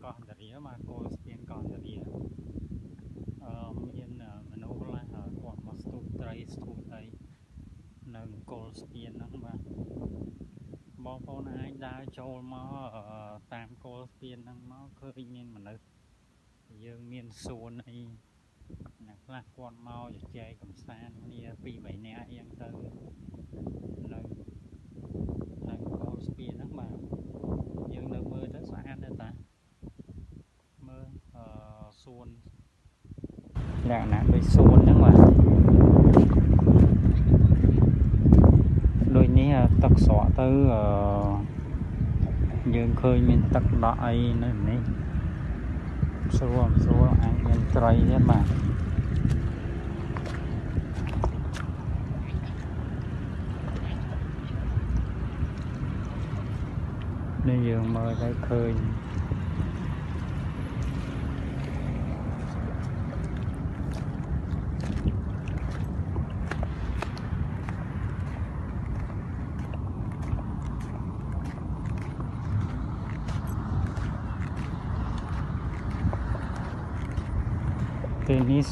còn tỉa mà cô tiền còn tỉa miền mình ô là còn mà stụt tây nâng cô tiền nó mà bom phun ai đã cho mà tam cô tiền nó khơi miền mà nước dương miền xuân này là con mau để chơi cầm san nia pi bảy nè yên tư nâng cô tiền nó mà dương được mưa tới xa đây ta mưa xuân là nạn đôi xuân đó mà đôi ní tắc xóa tới dương khơi mình tắc đại nữa này xua anh nhân trai hết mà nên dương mời tới khơi cái ní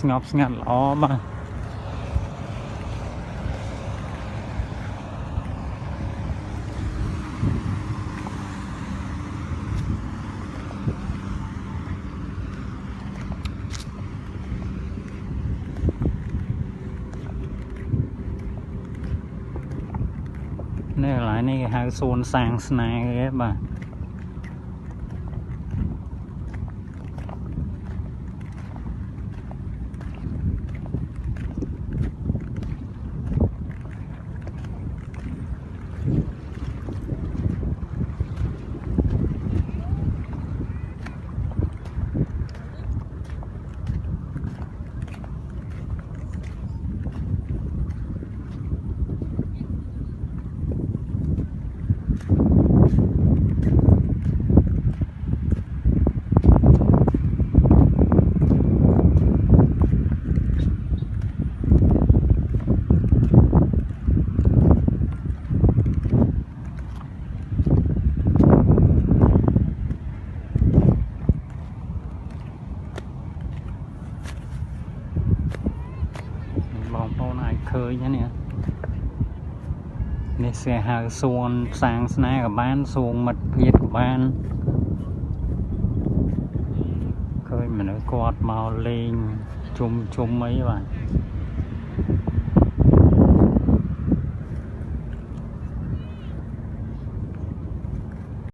ngọp ngặt ó mà này lại này hai xuân sang snai ghé mà bom phun ai khơi nhá nè này xe hàng xuồng sang snai của ban xuồng mật việt của ban khơi mà nó quạt màu lên chum mấy bạn